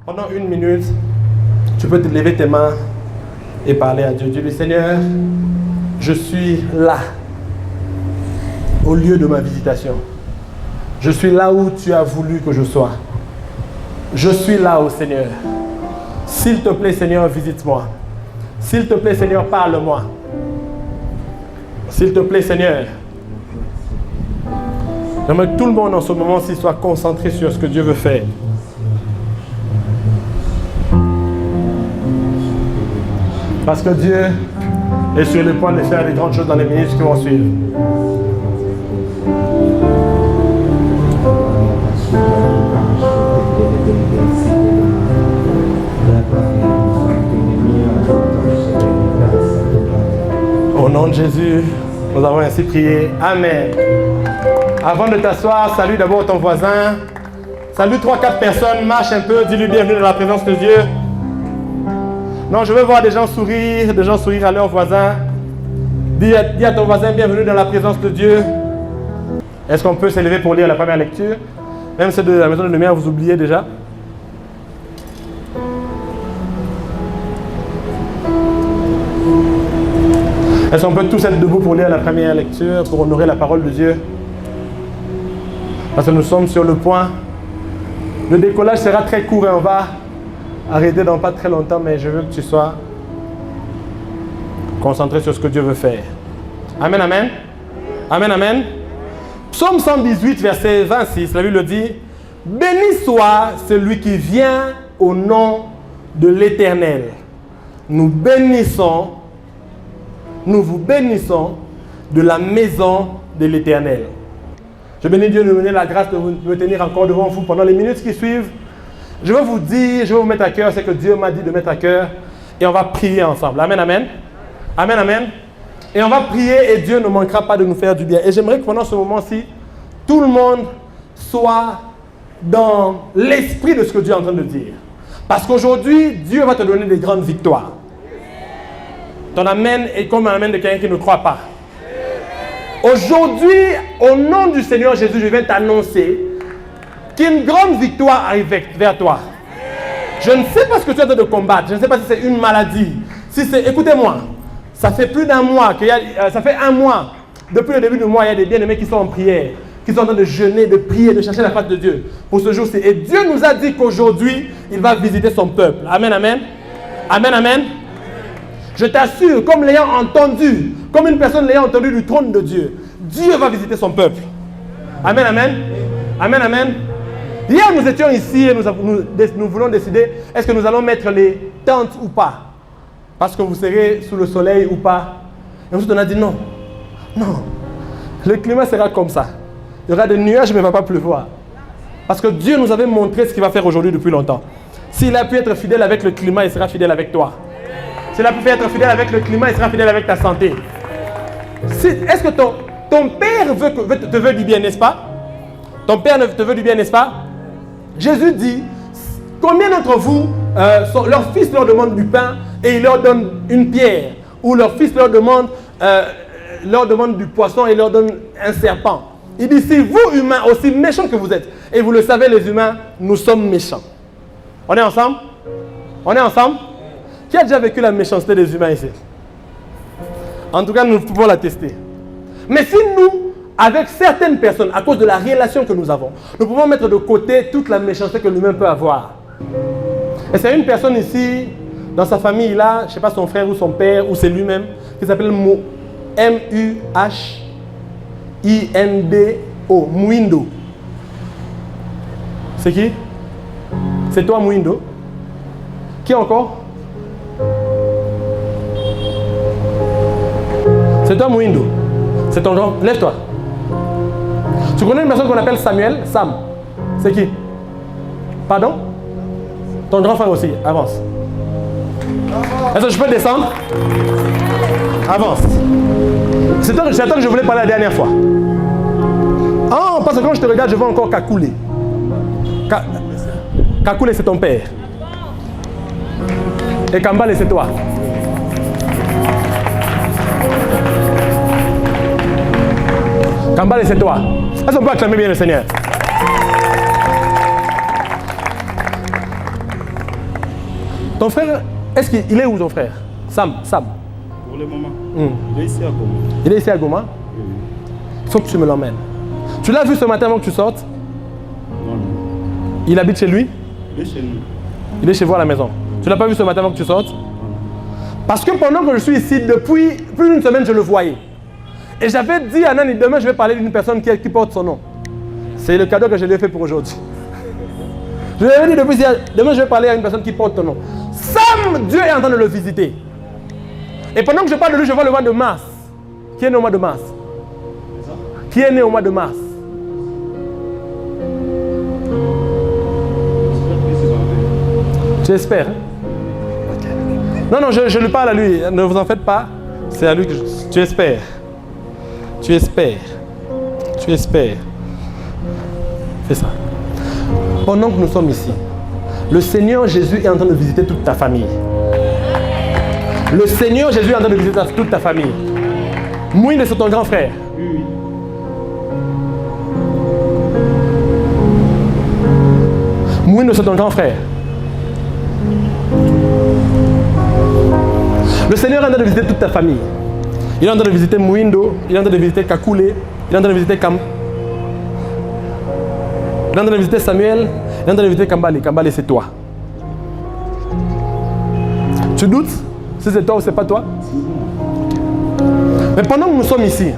Pendant 1 minute, tu peux te lever tes mains et parler à Dieu. Dis-lui, Seigneur, je suis là, au lieu de ma visitation. Je suis là où tu as voulu que je sois. Je suis là, ô Seigneur. S'il te plaît, Seigneur, visite-moi. S'il te plaît, Seigneur, parle-moi. S'il te plaît, Seigneur. J'aimerais que tout le monde en ce moment-ci soit concentré sur ce que Dieu veut faire. Parce que Dieu est sur le point de faire des grandes choses dans les minutes qui vont suivre. Au nom de Jésus, nous avons ainsi prié. Amen. Avant de t'asseoir, salue d'abord ton voisin. Salue 3-4 personnes, marche un peu, dis-lui bienvenue dans la présence de Dieu. Non, je veux voir des gens sourire à leurs voisins. Dis à ton voisin bienvenue dans la présence de Dieu. Est-ce qu'on peut s'élever pour lire la première lecture? Même ceux de la maison de lumière, vous oubliez déjà. Est-ce qu'on peut tous être debout pour lire la première lecture, pour honorer la parole de Dieu? Parce que nous sommes sur le point. Le décollage sera très court et on va arrêter dans pas très longtemps, mais je veux que tu sois concentré sur ce que Dieu veut faire. Amen, amen. Amen, amen. Psaume 118, verset 26, la Bible dit: béni soit celui qui vient au nom de l'Éternel. Nous vous bénissons de la maison de l'Éternel. Je bénis Dieu de nous donner la grâce de me tenir encore devant vous pendant les minutes qui suivent. Je veux vous dire, je veux vous mettre à cœur ce que Dieu m'a dit de mettre à cœur et on va prier ensemble. Amen, amen. Amen, amen. Et on va prier et Dieu ne manquera pas de nous faire du bien. Et j'aimerais que pendant ce moment-ci, tout le monde soit dans l'esprit de ce que Dieu est en train de dire. Parce qu'aujourd'hui, Dieu va te donner des grandes victoires. Ton amen est comme un amen de quelqu'un qui ne croit pas. Aujourd'hui, au nom du Seigneur Jésus, je viens t'annoncer qu'une grande victoire arrive vers toi. Je ne sais pas ce que tu es en train de combattre. Je ne sais pas si c'est une maladie. Écoutez-moi, ça fait plus d'un mois, ça fait 1 mois. Depuis le début du mois, il y a des bien-aimés qui sont en prière, qui sont en train de jeûner, de prier, de chercher la face de Dieu pour ce jour-ci. Et Dieu nous a dit qu'aujourd'hui, il va visiter son peuple. Amen, amen. Amen, amen. Je t'assure, comme l'ayant entendu, comme une personne l'ayant entendu du trône de Dieu, Dieu va visiter son peuple. Amen, amen. Amen, amen. Hier, nous étions ici et nous voulons décider, est-ce que nous allons mettre les tentes ou pas? Parce que vous serez sous le soleil ou pas. Et ensuite, on a dit non. Non. Le climat sera comme ça. Il y aura des nuages, mais il ne va pas pleuvoir. Parce que Dieu nous avait montré ce qu'il va faire aujourd'hui depuis longtemps. S'il a pu être fidèle avec le climat, il sera fidèle avec toi. S'il a pu être fidèle avec le climat, il sera fidèle avec ta santé. Est-ce que ton père te veut du bien, n'est-ce pas? Ton père te veut du bien, n'est-ce pas? Jésus dit, combien d'entre vous, leur fils leur demande du pain et il leur donne une pierre? Ou leur fils leur demande du poisson et il leur donne un serpent? Il dit, si vous, humains, aussi méchants que vous êtes, et vous le savez, les humains, nous sommes méchants. On est ensemble? On est ensemble? Qui a déjà vécu la méchanceté des humains ici? En tout cas, nous pouvons la tester. Mais si nous, avec certaines personnes, à cause de la relation que nous avons, nous pouvons mettre de côté toute la méchanceté que l'humain peut avoir. Et c'est une personne ici, dans sa famille, là, je ne sais pas son frère ou son père, ou c'est lui-même, qui s'appelle M-U-H-I-N-D-O, Mouindo. C'est qui? C'est toi, Mouindo? Qui encore? C'est toi, Mouindo. C'est ton nom. Lève-toi. Tu connais une personne qu'on appelle Samuel? Sam. C'est qui? Pardon? Ton grand frère aussi. Avance. Est-ce que je peux descendre? Avance. C'est toi que je voulais parler la dernière fois. Oh, parce que quand je te regarde, je vois encore Kakoulé. Kakoulé, c'est ton père. Et Kambale, c'est toi. Kambale, c'est toi. Est-ce qu'on peut acclamer bien le Seigneur? Ton frère, est-ce qu'il est où ton frère? Sam. Pour le moment. Il est ici à Goma. Il est ici à Goma? Il faut que tu me l'emmènes. Tu l'as vu ce matin avant que tu sortes? Non. Il habite chez lui? Il est chez nous. Il est chez vous à la maison. Tu l'as pas vu ce matin avant que tu sortes? Parce que pendant que je suis ici, depuis plus d'une semaine, je le voyais. Et j'avais dit à Nani, demain je vais parler d'une personne qui porte son nom. C'est le cadeau que je lui ai fait pour aujourd'hui. Je lui avais dit depuis hier, demain je vais parler à une personne qui porte ton nom. Sam, Dieu est en train de le visiter. Et pendant que je parle de lui, je vois le mois de mars. Qui est né au mois de mars? Qui est né au mois de mars? Tu espères? Okay. Non, je lui parle à lui. Ne vous en faites pas. C'est à lui que tu espères. Tu espères. Fais ça. Pendant que nous sommes ici, le Seigneur Jésus est en train de visiter toute ta famille. Le Seigneur Jésus est en train de visiter toute ta famille. Mouine, c'est ton grand frère. Oui. Mouine, c'est ton grand frère. Le Seigneur est en train de visiter toute ta famille. Il est en train de visiter Mouindo, il est en train de visiter Kakule, il est en train de visiter il est en train de visiter Samuel, il est en train de visiter Kambale. Kambale, c'est toi. Tu doutes si c'est toi ou c'est pas toi? Mais pendant que nous sommes ici,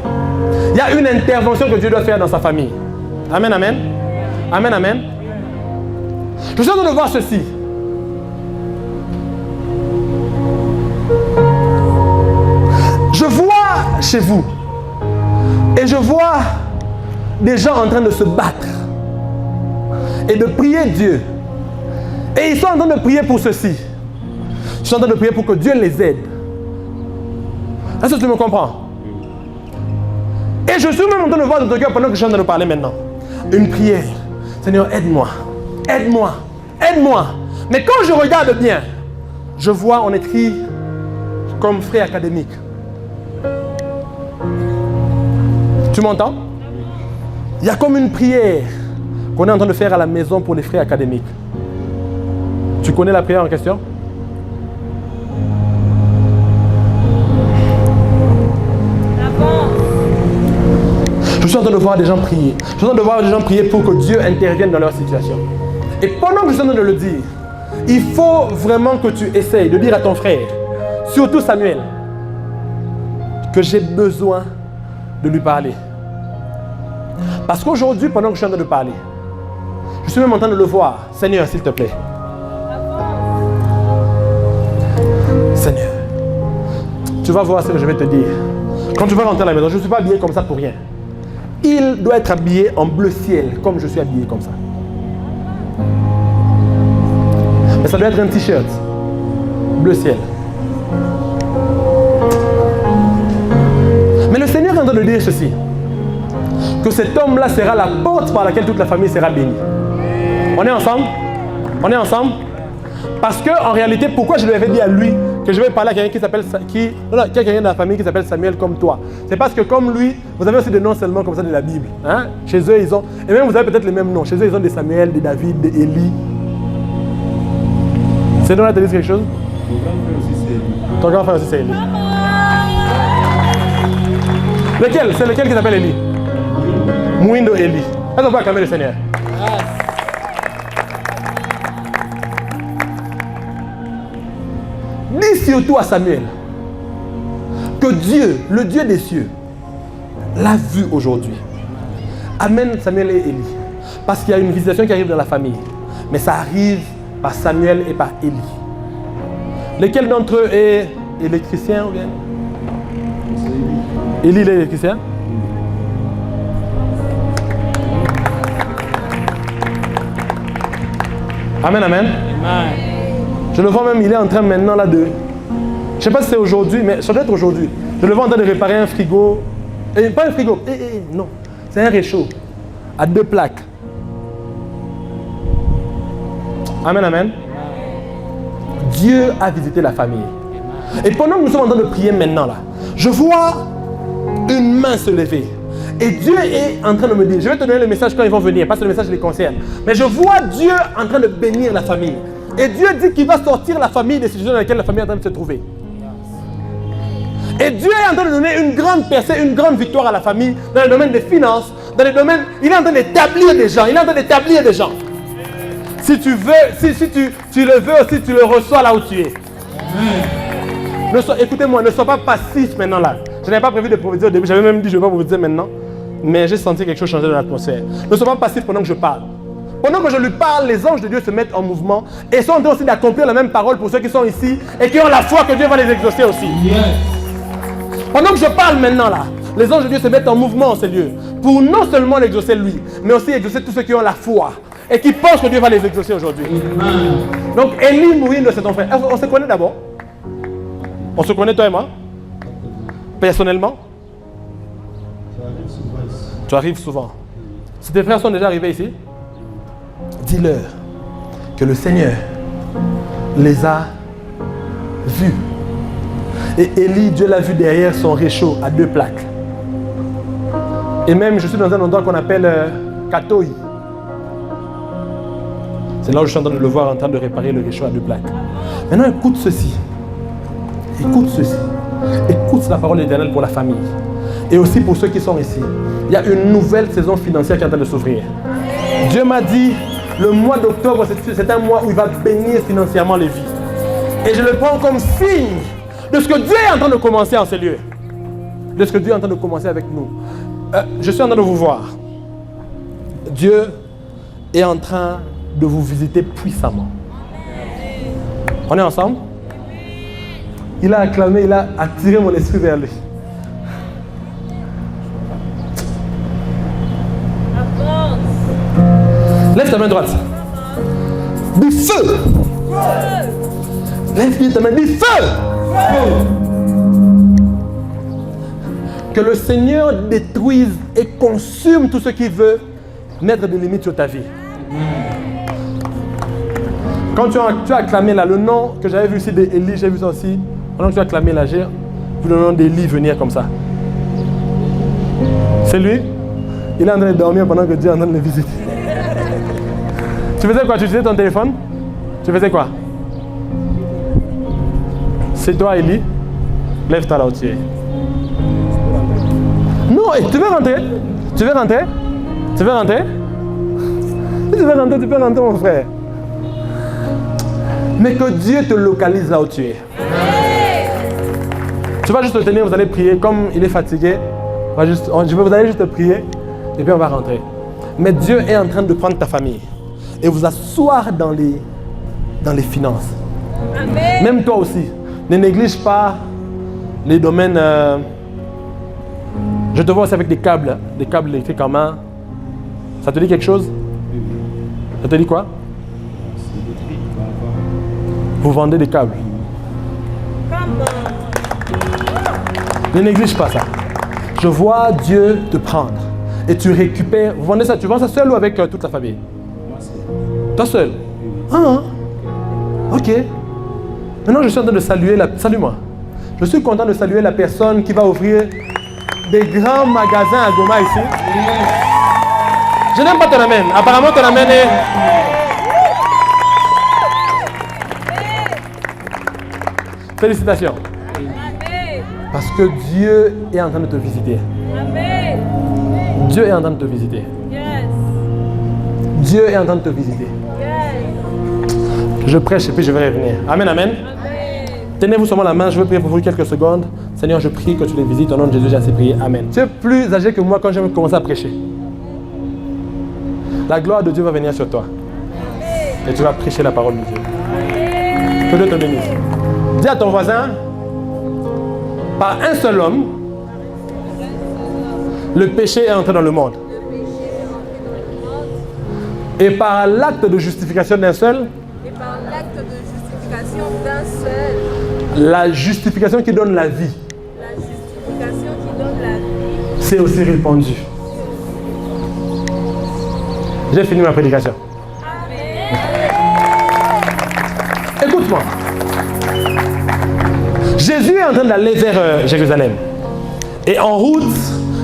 il y a une intervention que Dieu doit faire dans sa famille. Amen, amen. Amen, amen. Je suis en train de voir ceci. Je vois chez vous et je vois des gens en train de se battre et de prier Dieu. Et ils sont en train de prier pour ceci. Ils sont en train de prier pour que Dieu les aide. Est-ce que tu me comprends? Et je suis même en train de voir dans ton cœur pendant que je suis en train de parler maintenant. Une prière. Seigneur, aide-moi. Aide-moi. Aide-moi. Mais quand je regarde bien, je vois on écrit comme frais académiques. Tu m'entends? Il y a comme une prière qu'on est en train de faire à la maison pour les frais académiques. Tu connais la prière en question? Je suis en train de voir des gens prier. Je suis en train de voir des gens prier pour que Dieu intervienne dans leur situation. Et pendant que je suis en train de le dire, il faut vraiment que tu essayes de dire à ton frère, surtout Samuel, que j'ai besoin de lui parler. Parce qu'aujourd'hui, pendant que je suis en train de parler, je suis même en train de le voir. Seigneur, s'il te plaît. Seigneur, tu vas voir ce que je vais te dire. Quand tu vas rentrer à la maison, je ne suis pas habillé comme ça pour rien. Il doit être habillé en bleu ciel, comme je suis habillé comme ça. Mais ça doit être un t-shirt bleu ciel. Mais le Seigneur est en train de dire ceci, que cet homme-là sera la porte par laquelle toute la famille sera bénie. On est ensemble? On est ensemble? Parce qu'en réalité, pourquoi je lui avais dit à lui que je vais parler à quelqu'un qui s'appelle quelqu'un de la famille qui s'appelle Samuel comme toi? C'est parce que comme lui, vous avez aussi des noms seulement comme ça de la Bible. Hein? Chez eux, ils ont... Et même vous avez peut-être les mêmes noms. Chez eux, ils ont des Samuel, des David, des Élie. Ces noms-là te disent quelque chose? Ton grand frère aussi, c'est Élie. Lequel? C'est lequel qui s'appelle Élie? Mouindo Élie. Est-ce qu'on peut acclamer le Seigneur? Dis surtout à Samuel que Dieu, le Dieu des cieux, l'a vu aujourd'hui. Amène Samuel et Élie. Parce qu'il y a une visitation qui arrive dans la famille. Mais ça arrive par Samuel et par Élie. Lequel d'entre eux est électricien ou bien? Élie est électricien? Amen, amen. Amen. Je le vois même, il est en train maintenant là de... Je ne sais pas si c'est aujourd'hui, mais ça doit être aujourd'hui. Je le vois en train de réparer un frigo. Et pas un frigo, non. C'est un réchaud à 2 plaques. Amen, amen. Dieu a visité la famille. Et pendant que nous sommes en train de prier maintenant là, je vois une main se lever. Et Dieu est en train de me dire, je vais te donner le message quand ils vont venir, parce que le message les concerne. Mais je vois Dieu en train de bénir la famille. Et Dieu dit qu'il va sortir la famille des situations dans lesquelles la famille est en train de se trouver. Et Dieu est en train de donner une grande percée, une grande victoire à la famille dans le domaine des finances, dans le domaine... Il est en train d'établir des gens. Il est en train d'établir des gens. Si tu veux, si tu le veux aussi, tu le reçois là où tu es. Écoutez-moi, ne sois pas passif maintenant là. Je n'avais pas prévu de prophétiser au début. J'avais même dit je ne vais pas prophétiser maintenant. Mais j'ai senti quelque chose changer dans l'atmosphère. Ne sois pas passif pendant que je parle. Pendant que je lui parle, les anges de Dieu se mettent en mouvement et sont en train aussi d'accomplir la même parole pour ceux qui sont ici et qui ont la foi que Dieu va les exaucer aussi. Yes. Pendant que je parle maintenant là, les anges de Dieu se mettent en mouvement en ces lieux pour non seulement l'exaucer lui, mais aussi exaucer tous ceux qui ont la foi et qui pensent que Dieu va les exaucer aujourd'hui. Donc Élie Mouine, c'est ton frère. On se connaît d'abord. On se connaît toi et moi? Personnellement? Tu arrives souvent. Si tes frères sont déjà arrivés ici, dis-leur que le Seigneur les a vus. Et Élie, Dieu l'a vu derrière son réchaud à 2 plaques. Et même, je suis dans un endroit qu'on appelle Katoï. C'est là où je suis en train de le voir en train de réparer le réchaud à 2 plaques. Maintenant, écoute ceci. Écoute ceci. Écoute la parole de l'Éternel pour la famille. Et aussi pour ceux qui sont ici. Il y a une nouvelle saison financière qui est en train de s'ouvrir. Dieu m'a dit, le mois d'octobre, c'est un mois où il va bénir financièrement les vies. Et je le prends comme signe de ce que Dieu est en train de commencer en ces lieux. De ce que Dieu est en train de commencer avec nous. Je suis en train de vous voir. Dieu est en train de vous visiter puissamment. On est ensemble? Il a acclamé, il a attiré mon esprit vers lui. Lève ta main droite. Du feu. Lève ta main, du feu. Que le Seigneur détruise et consume tout ce qui veut mettre des limites sur ta vie. Quand tu as acclamé là, le nom que j'avais vu ici d'Élie, j'ai vu ça aussi. Pendant que tu as acclamé là, j'ai vu le nom d'Élie venir comme ça. C'est lui. Il est en train de dormir pendant que Dieu est en train de le visiter. Tu faisais quoi? Tu utilisais ton téléphone? Tu faisais quoi? C'est toi, Élie. Lève-toi là où tu es. Non, tu veux rentrer? Tu veux rentrer? Tu veux rentrer? Si tu veux rentrer, tu peux rentrer, mon frère. Mais que Dieu te localise là où tu es. Tu vas juste te tenir, vous allez prier. Comme il est fatigué, vous allez juste prier et puis on va rentrer. Mais Dieu est en train de prendre ta famille et vous asseoir dans les finances. Amen. Même toi aussi, ne néglige pas les domaines. Je te vois aussi avec des câbles électriques en main. Ça te dit quelque chose? Ça te dit quoi? Vous vendez des câbles. Ne néglige pas ça. Je vois Dieu te prendre et tu récupères. Vous vendez ça, tu vends ça seul ou avec toute la famille? Toi seul? Ah, ok. Maintenant, je suis en train de saluer Salue-moi. Je suis content de saluer la personne qui va ouvrir des grands magasins à Goma ici. Je n'aime pas ton amène. Apparemment, ton amène est... Félicitations. Parce que Dieu est en train de te visiter. Amen. Dieu est en train de te visiter. Yes. Dieu est en train de te visiter. Yes. Je prêche et puis je vais revenir. Amen, amen. Tenez-vous seulement la main, je vais prier pour vous quelques secondes. Seigneur, je prie que tu les visites. Au nom de Jésus, j'ai assez prié. Amen. Tu es plus âgé que moi quand j'ai commencé à prêcher. La gloire de Dieu va venir sur toi. Et tu vas prêcher la parole de Dieu. Que Dieu te bénisse. Dis à ton voisin, par un seul homme, le péché est entré dans le monde. Et par l'acte de justification d'un seul, la justification qui donne la vie, c'est aussi répandu. J'ai fini ma prédication. Écoute-moi. Jésus est en train d'aller vers Jérusalem. Et en route,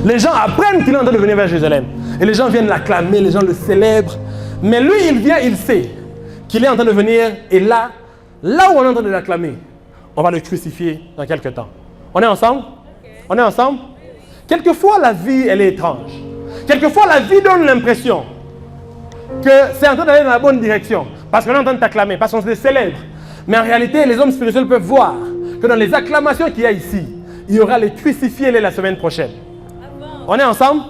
les gens apprennent qu'il est en train de venir vers Jérusalem. Et les gens viennent l'acclamer, les gens le célèbrent. Mais lui, il vient, il sait qu'il est en train de venir, et là où on est en train de l'acclamer, on va le crucifier dans quelques temps. On est ensemble? On est ensemble? Quelquefois, la vie, elle est étrange. Quelquefois, la vie donne l'impression que c'est en train d'aller dans la bonne direction, parce qu'on est en train de t'acclamer, parce qu'on se célèbre. Mais en réalité, les hommes spirituels peuvent voir que dans les acclamations qu'il y a ici, il y aura les crucifiés la semaine prochaine. On est ensemble?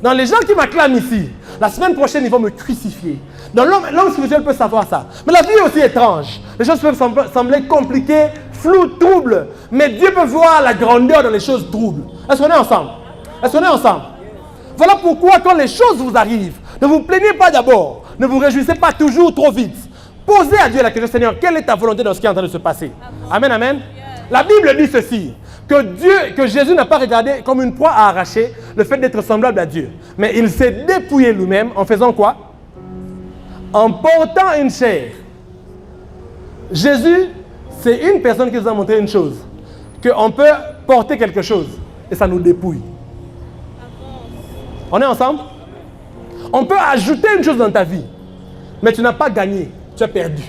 Dans les gens qui m'acclament ici, la semaine prochaine, ils vont me crucifier. Donc l'homme spirituel peut savoir ça. Mais la vie est aussi étrange. Les choses peuvent sembler compliquées, floues, troubles. Mais Dieu peut voir la grandeur dans les choses troubles. Est-ce qu'on est ensemble? Est-ce qu'on est ensemble? Voilà pourquoi quand les choses vous arrivent, ne vous plaignez pas d'abord. Ne vous réjouissez pas toujours trop vite. Posez à Dieu la question, Seigneur, quelle est ta volonté dans ce qui est en train de se passer? Amen, amen. La Bible dit ceci, que Jésus n'a pas regardé comme une proie à arracher le fait d'être semblable à Dieu. Mais il s'est dépouillé lui-même en faisant quoi? En portant une chair. Jésus, c'est une personne qui nous a montré une chose. Qu'on peut porter quelque chose et ça nous dépouille. On est ensemble? On peut ajouter une chose dans ta vie, mais tu n'as pas gagné, tu as perdu.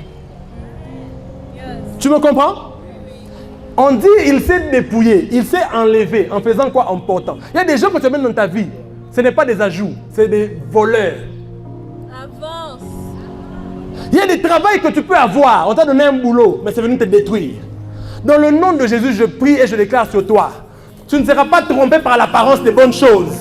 Tu me comprends? On dit il s'est dépouillé, il s'est enlevé en faisant quoi? En portant. Il y a des gens que tu amènes dans ta vie, ce n'est pas des ajouts, c'est des voleurs. Avance. Il y a des travails que tu peux avoir, on t'a donné un boulot, mais c'est venu te détruire. Dans le nom de Jésus, je prie et je déclare sur toi, tu ne seras pas trompé par l'apparence des bonnes choses.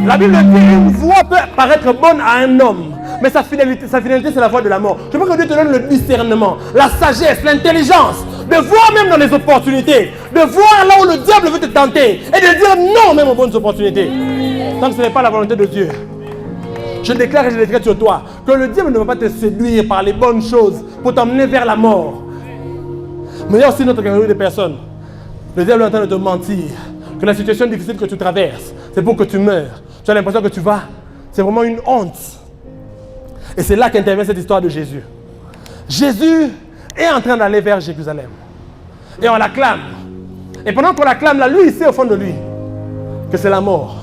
La Bible dit une voix peut paraître bonne à un homme, mais sa finalité c'est la voie de la mort. Je veux que Dieu te donne le discernement, la sagesse, l'intelligence, de voir même dans les opportunités, de voir là où le diable veut te tenter et de dire non même aux bonnes opportunités. Tant que ce n'est pas la volonté de Dieu. Je déclare et je décrète sur toi que le diable ne va pas te séduire par les bonnes choses pour t'emmener vers la mort. Mais il y a aussi une autre catégorie de personnes. Le diable est en train de te mentir, que la situation difficile que tu traverses, c'est pour que tu meurs. Tu as l'impression que tu vas. C'est vraiment une honte. Et c'est là qu'intervient cette histoire de Jésus. Jésus est en train d'aller vers Jérusalem. Et on l'acclame. Et pendant qu'on l'acclame, là, lui, il sait au fond de lui que c'est la mort.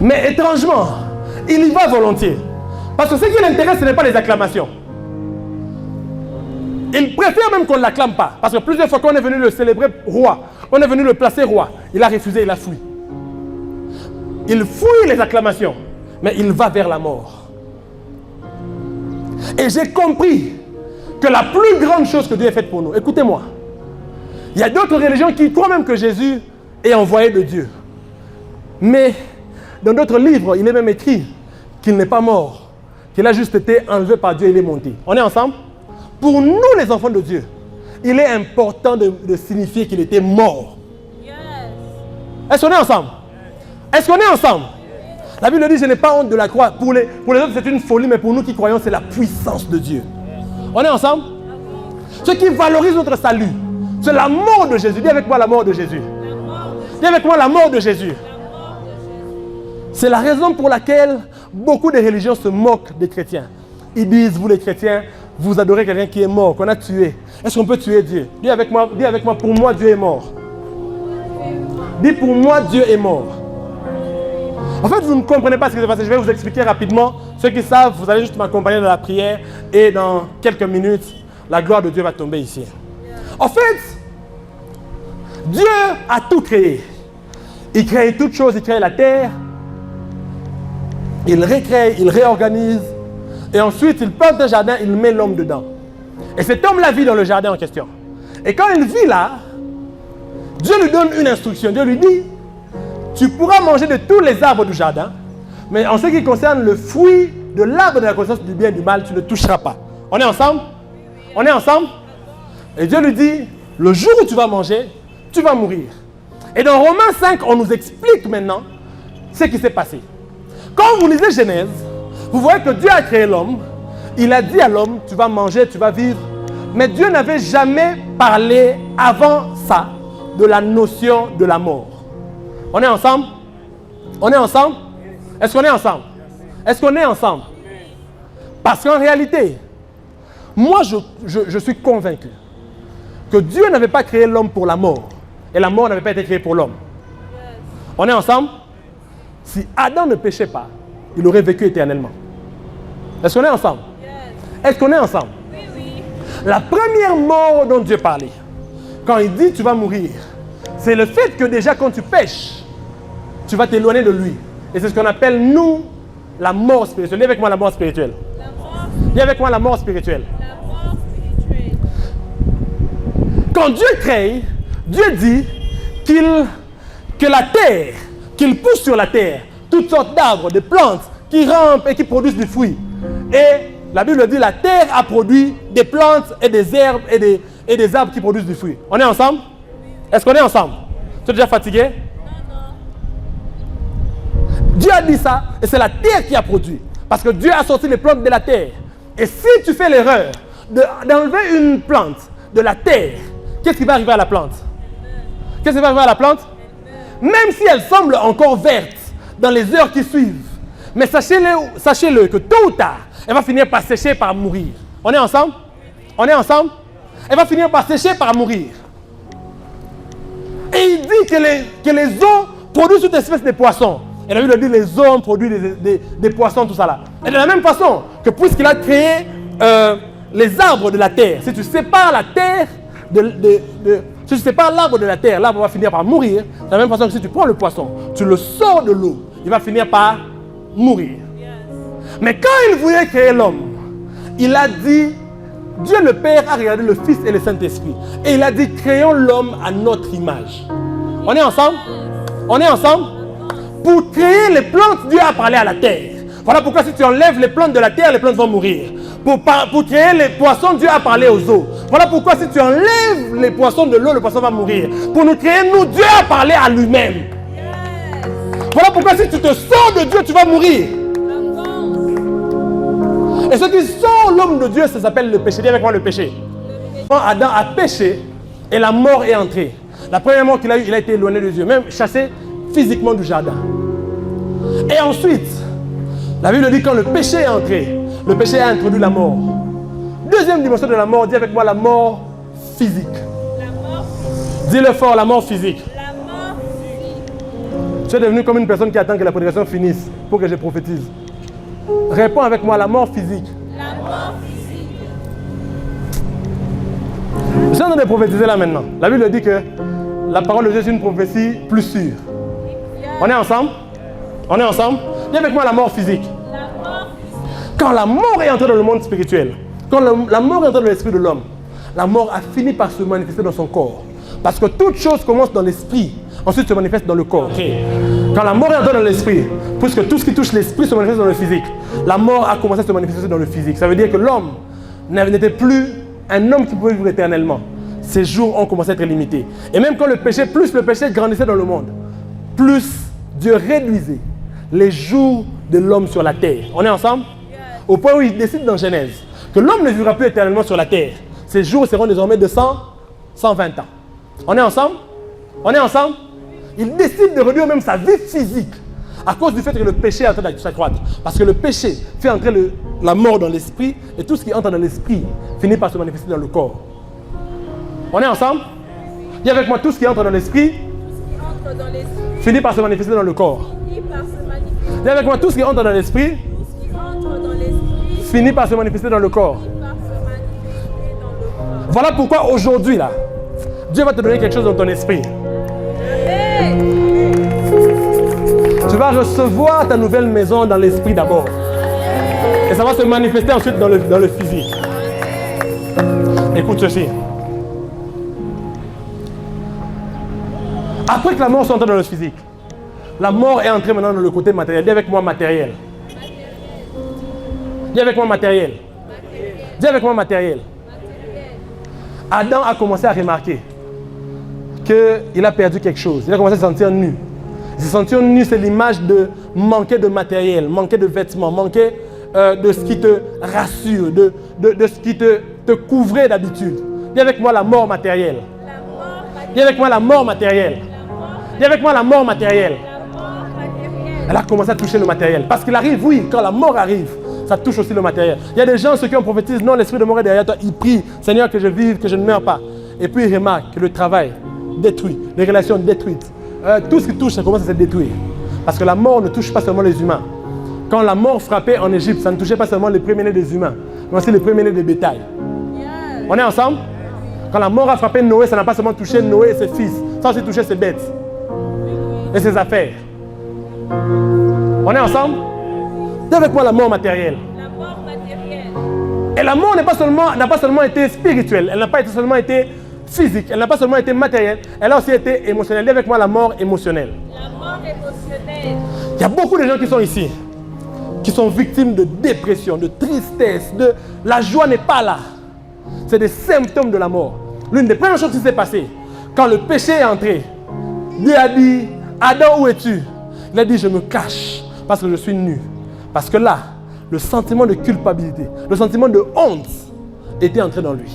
Mais étrangement, il y va volontiers. Parce que ce qui l'intéresse, ce n'est pas les acclamations. Il préfère même qu'on ne l'acclame pas. Parce que plusieurs fois qu'on est venu le célébrer roi, on est venu le placer roi, il a refusé, il a fui. Il fuit les acclamations, mais il va vers la mort. Et j'ai compris que la plus grande chose que Dieu a faite pour nous, écoutez-moi, il y a d'autres religions qui croient même que Jésus est envoyé de Dieu. Mais dans d'autres livres, il est même écrit qu'il n'est pas mort, qu'il a juste été enlevé par Dieu et il est monté. On est ensemble? Pour nous, les enfants de Dieu, il est important de signifier qu'il était mort. Yes. Est-ce qu'on est ensemble? Est-ce qu'on est ensemble? La Bible dit, je n'ai pas honte de la croix. Pour les autres, c'est une folie, mais pour nous qui croyons, c'est la puissance de Dieu. On est ensemble? Ce qui valorise notre salut, c'est la mort de Jésus. Dis avec moi la mort de Jésus. Dis avec moi la mort de Jésus. C'est la raison pour laquelle beaucoup de religions se moquent des chrétiens. Ils disent, vous les chrétiens, vous adorez quelqu'un qui est mort, qu'on a tué. Est-ce qu'on peut tuer Dieu? Dis avec moi, pour moi, Dieu est mort. Dis pour moi, Dieu est mort. En fait, vous ne comprenez pas ce qui s'est passé. Je vais vous expliquer rapidement. Ceux qui savent, vous allez juste m'accompagner dans la prière et dans quelques minutes, la gloire de Dieu va tomber ici. En fait, Dieu a tout créé. Il crée toutes choses, il crée la terre, il recrée, il réorganise, et ensuite il plante un jardin, il met l'homme dedans. Et cet homme-là vit dans le jardin en question. Et quand il vit là, Dieu lui donne une instruction. Dieu lui dit, tu pourras manger de tous les arbres du jardin, mais en ce qui concerne le fruit de l'arbre de la connaissance du bien et du mal, tu ne toucheras pas. On est ensemble? On est ensemble? Et Dieu lui dit, le jour où tu vas manger, tu vas mourir. Et dans Romains 5, on nous explique maintenant ce qui s'est passé. Quand vous lisez Genèse, vous voyez que Dieu a créé l'homme. Il a dit à l'homme, tu vas manger, tu vas vivre. Mais Dieu n'avait jamais parlé avant ça de la notion de la mort. On est ensemble? On est ensemble? Est-ce qu'on est ensemble? Est-ce qu'on est ensemble? Parce qu'en réalité, moi je suis convaincu que Dieu n'avait pas créé l'homme pour la mort. Et la mort n'avait pas été créée pour l'homme. On est ensemble? Si Adam ne péchait pas, il aurait vécu éternellement. Est-ce qu'on est ensemble? Yes. Est-ce qu'on est ensemble? Oui, oui. La première mort dont Dieu parlait, quand il dit tu vas mourir, c'est le fait que déjà quand tu pêches, tu vas t'éloigner de lui. Et c'est ce qu'on appelle, nous, la mort spirituelle. Dis avec moi la mort spirituelle. La mort, Dis avec moi la mort spirituelle. la mort spirituelle. Quand Dieu crée, Dieu dit que la terre, qu'il pousse sur la terre toutes sortes d'arbres, de plantes qui rampent et qui produisent des fruits. Et la Bible dit la terre a produit des plantes et des herbes et des arbres qui produisent des fruits. On est ensemble? Est-ce qu'on est ensemble? Tu es déjà fatigué? Non, non. Dieu a dit ça et c'est la terre qui a produit. Parce que Dieu a sorti les plantes de la terre. Et si tu fais l'erreur d'enlever une plante de la terre, qu'est-ce qui va arriver à la plante? Qu'est-ce qui va arriver à la plante? Même si elle semble encore verte dans les heures qui suivent. Mais sachez-le que tôt ou tard, elle va finir par sécher, par mourir. On est ensemble? On est ensemble? Elle va finir par sécher, par mourir. Et il dit que les eaux produisent toute espèce de poissons. Et la Bible dit que les eaux produisent des poissons, tout ça là. Et de la même façon que puisqu'il a créé les arbres de la terre, si tu sépares la terre si tu sépares l'arbre de la terre, l'arbre va finir par mourir. De la même façon que si tu prends le poisson, tu le sors de l'eau, il va finir par mourir. Yes. Mais quand il voulait créer l'homme, il a dit, Dieu le Père a regardé le Fils et le Saint-Esprit. Et il a dit, créons l'homme à notre image. On est ensemble? On est ensemble? Pour créer les plantes, Dieu a parlé à la terre. Voilà pourquoi si tu enlèves les plantes de la terre, les plantes vont mourir. Pour créer les poissons, Dieu a parlé aux eaux. Voilà pourquoi si tu enlèves les poissons de l'eau, le poisson va mourir. Pour nous créer, nous, Dieu a parlé à lui-même. Yes. Voilà pourquoi si tu te sors de Dieu, tu vas mourir. Avance. Et ce qui sort l'homme de Dieu, ça s'appelle le péché. Dis avec moi le péché. Quand Adam a péché et la mort est entrée. La première mort qu'il a eue, il a été éloigné de Dieu, même chassé physiquement du jardin. Et ensuite, la Bible dit quand le péché est entré, le péché a introduit la mort. Deuxième dimension de la mort, dis avec moi la mort physique. La mort physique. Dis-le fort, la mort physique. La mort physique. Tu es devenu comme une personne qui attend que la prédication finisse pour que je prophétise. Réponds avec moi, la mort physique. La mort physique. Je suis en train de prophétiser là maintenant. La Bible dit que la parole de Dieu est une prophétie plus sûre. Yes. On est ensemble? On est ensemble? Dis avec moi la mort physique. La mort physique. Quand la mort est entrée dans le monde spirituel, quand la mort est entrée dans l'esprit de l'homme, la mort a fini par se manifester dans son corps. Parce que toute chose commence dans l'esprit, ensuite se manifeste dans le corps. Quand la mort est entrée dans l'esprit, puisque tout ce qui touche l'esprit se manifeste dans le physique, la mort a commencé à se manifester dans le physique. Ça veut dire que l'homme n'était plus un homme qui pouvait vivre éternellement. Ses jours ont commencé à être limités. Et même quand plus le péché grandissait dans le monde, plus Dieu réduisait les jours de l'homme sur la terre. On est ensemble? Au point où il décide dans Genèse que l'homme ne vivra plus éternellement sur la terre. Ses jours seront désormais de 120 ans. On est ensemble? On est ensemble? Il décide de réduire même sa vie physique à cause du fait que le péché est en train de s'accroître. Parce que le péché fait entrer la mort dans l'esprit et tout ce qui entre dans l'esprit finit par se manifester dans le corps. On est ensemble? Dis avec moi, tout ce qui entre dans l'esprit Entre dans l'esprit. finit par se manifester dans le corps. Finit par se manifester. Dis avec moi, tout ce qui entre dans l'esprit Tout ce qui entre dans l'esprit. finit par se manifester dans le corps. Finit par se manifester dans le corps. Voilà pourquoi aujourd'hui, là, Dieu va te donner quelque chose dans ton esprit. Amen. Tu vas recevoir ta nouvelle maison dans l'esprit d'abord. Et ça va se manifester ensuite dans le physique. Écoute ceci. Après que la mort soit entrée dans le physique, la mort est entrée maintenant dans le côté matériel. Dis avec moi matériel. Dis avec moi matériel. Dis avec moi matériel. Adam a commencé à remarquer qu'il a perdu quelque chose. Il a commencé à se sentir nu. Se sentir nu, c'est l'image de manquer de matériel, manquer de vêtements, manquer de ce qui te rassure, de ce qui te couvrait d'habitude. Dis avec moi la mort matérielle. Dis avec moi la mort matérielle. Dis avec moi la mort matérielle. Elle a commencé à toucher le matériel. Parce qu'il arrive, oui, quand la mort arrive, ça touche aussi le matériel. Il y a des gens, ceux qui ont prophétisé, non, l'esprit de mort est derrière toi. Ils prient, Seigneur, que je vive, que je ne meure pas. Et puis ils remarquent que le travail détruit, les relations détruites. Tout ce qui touche, ça commence à se détruire. Parce que la mort ne touche pas seulement les humains. Quand la mort frappait en Égypte, ça ne touchait pas seulement les premiers-nés des humains, mais aussi les premiers-nés des bétails. On est ensemble? Quand la mort a frappé Noé, ça n'a pas seulement touché Noé et ses fils, ça a aussi touché ses bêtes et ses affaires. On est ensemble? Dis avec moi la mort matérielle. La mort matérielle. Et la mort n'a pas seulement été spirituelle, elle n'a pas seulement été physique, elle n'a pas seulement été matérielle, elle a aussi été émotionnelle. Dis avec moi la mort émotionnelle. La mort émotionnelle. Il y a beaucoup de gens qui sont ici, qui sont victimes de dépression, de tristesse, la joie n'est pas là. C'est des symptômes de la mort. L'une des premières choses qui s'est passée, quand le péché est entré, Dieu a dit, Adam, où es-tu? Il a dit, je me cache parce que je suis nu. Parce que là, le sentiment de culpabilité, le sentiment de honte était entré dans lui.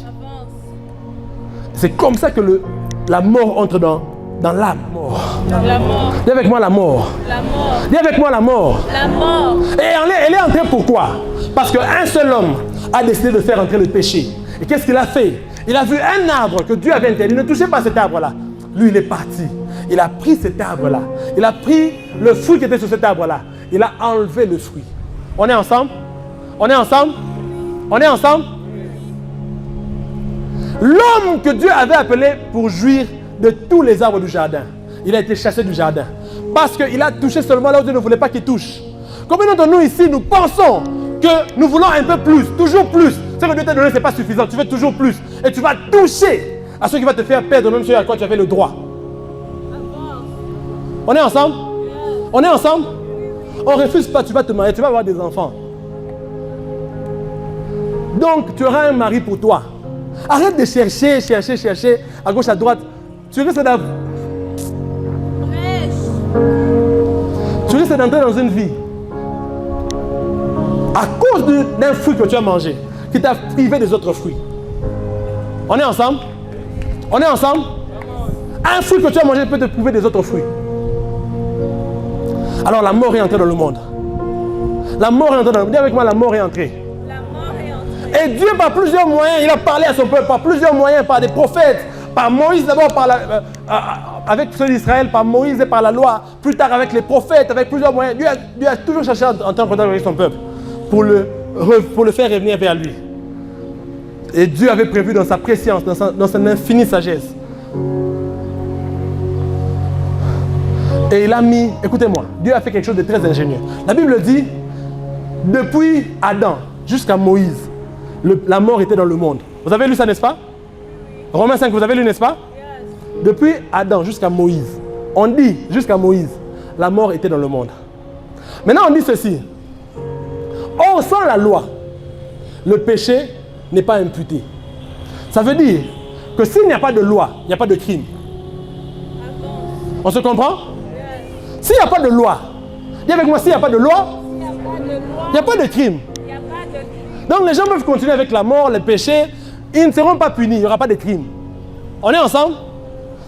C'est comme ça que la mort entre dans l'âme. La mort. Dis avec moi la mort. La mort. Dis avec moi la mort. La mort. Et elle est entrée pourquoi? Parce qu'un seul homme a décidé de faire entrer le péché. Et qu'est-ce qu'il a fait? Il a vu un arbre que Dieu avait interdit. Ne touchez pas cet arbre-là. Lui, il est parti. Il a pris cet arbre-là. Il a pris le fruit qui était sur cet arbre-là. Il a enlevé le fruit. On est ensemble? On est ensemble? On est ensemble? L'homme que Dieu avait appelé pour jouir de tous les arbres du jardin, il a été chassé du jardin. Parce qu'il a touché seulement là où Dieu ne voulait pas qu'il touche. Combien d'entre nous ici, nous pensons que nous voulons un peu plus, toujours plus. Ce que Dieu t'a donné, ce n'est pas suffisant. Tu veux toujours plus. Et tu vas toucher à ce qui va te faire perdre même ce à quoi tu avais le droit. On est ensemble? On est ensemble? On ne refuse pas, tu vas te marier, tu vas avoir des enfants. Donc, tu auras un mari pour toi. Arrête de chercher à gauche, à droite. Tu risques d'entrer dans une vie à cause d'un fruit que tu as mangé, qui t'a privé des autres fruits. On est ensemble? On est ensemble? Un fruit que tu as mangé peut te priver des autres fruits. Alors la mort est entrée dans le monde. La mort est entrée dans le monde. Dis avec moi, la mort est entrée. La mort est entrée. Et Dieu, par plusieurs moyens, il a parlé à son peuple, par plusieurs moyens, par des prophètes, par Moïse d'abord, avec ceux d'Israël, par Moïse et par la loi, plus tard avec les prophètes, avec plusieurs moyens. Dieu a toujours cherché à entrer en contact avec son peuple pour le faire revenir vers lui. Et Dieu avait prévu dans sa préscience, dans son infinie sagesse. Et il a mis, écoutez-moi, Dieu a fait quelque chose de très ingénieux. La Bible dit, depuis Adam jusqu'à Moïse, la mort était dans le monde. Vous avez lu ça, n'est-ce pas? Romains 5, vous avez lu, n'est-ce pas? Depuis Adam jusqu'à Moïse, on dit jusqu'à Moïse, la mort était dans le monde. Maintenant, on dit ceci. Or, sans la loi, le péché n'est pas imputé. Ça veut dire que s'il n'y a pas de loi, il n'y a pas de crime. On se comprend? S'il n'y a pas de loi, dis avec moi, s'il n'y a pas de loi, il n'y a pas de crime. Donc les gens peuvent continuer avec la mort, le péché, ils ne seront pas punis, il n'y aura pas de crime. On est ensemble?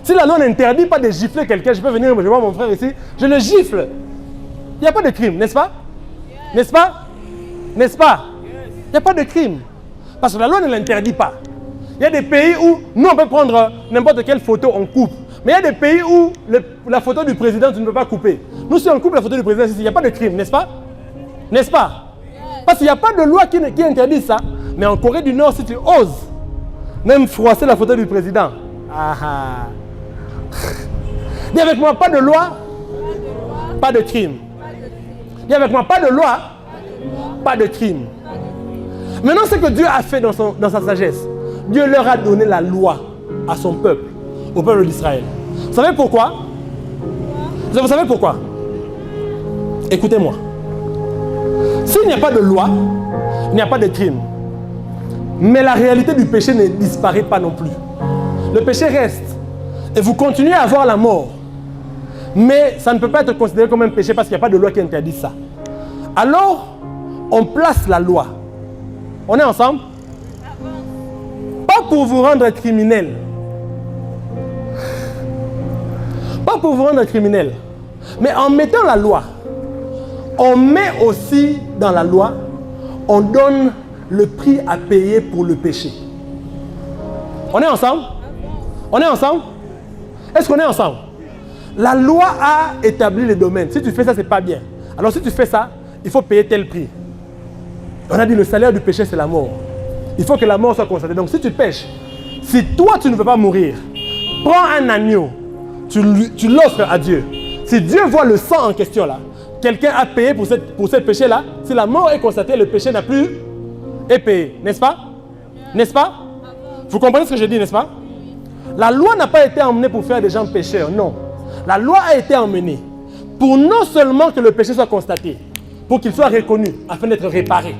Si la loi n'interdit pas de gifler quelqu'un, je peux venir, je vois mon frère ici, je le gifle. Il n'y a pas de crime, n'est-ce pas? N'est-ce pas? N'est-ce pas? Il n'y a pas de crime. Parce que la loi ne l'interdit pas. Il y a des pays où nous on peut prendre n'importe quelle photo, on coupe. Mais il y a des pays où la photo du président, tu ne peux pas couper. Nous, si on coupe la photo du président, il n'y a pas de crime, n'est-ce pas? N'est-ce pas? Parce qu'il n'y a pas de loi qui interdit ça. Mais en Corée du Nord, si tu oses même froisser la photo du président, dis avec moi, pas de loi, pas de crime. Dis avec moi, pas de loi, pas de crime. Maintenant, ce que Dieu a fait dans sa sagesse, Dieu leur a donné la loi à son peuple, au peuple d'Israël. Vous savez pourquoi? Vous savez pourquoi? Écoutez-moi. S'il n'y a pas de loi, il n'y a pas de crime. Mais la réalité du péché ne disparaît pas non plus. Le péché reste. Et vous continuez à avoir la mort. Mais ça ne peut pas être considéré comme un péché parce qu'il n'y a pas de loi qui interdit ça. Alors, on place la loi. On est ensemble? Pas pour vous rendre criminel. Pas pour vous rendre criminel. Mais en mettant la loi, on met aussi dans la loi, on donne le prix à payer pour le péché. On est ensemble? On est ensemble? Est-ce qu'on est ensemble? La loi a établi les domaines. Si tu fais ça, c'est pas bien. Alors si tu fais ça, il faut payer tel prix. On a dit le salaire du péché, c'est la mort. Il faut que la mort soit constatée. Donc si tu pêches, si toi tu ne veux pas mourir, prends un agneau, tu l'offres à Dieu. Si Dieu voit le sang en question là, quelqu'un a payé pour ce péché là, si la mort est constatée, le péché n'a plus été payé. N'est-ce pas? N'est-ce pas? Vous comprenez ce que je dis, n'est-ce pas? La loi n'a pas été emmenée pour faire des gens pécheurs, non. La loi a été emmenée pour non seulement que le péché soit constaté, pour qu'il soit reconnu, afin d'être réparé.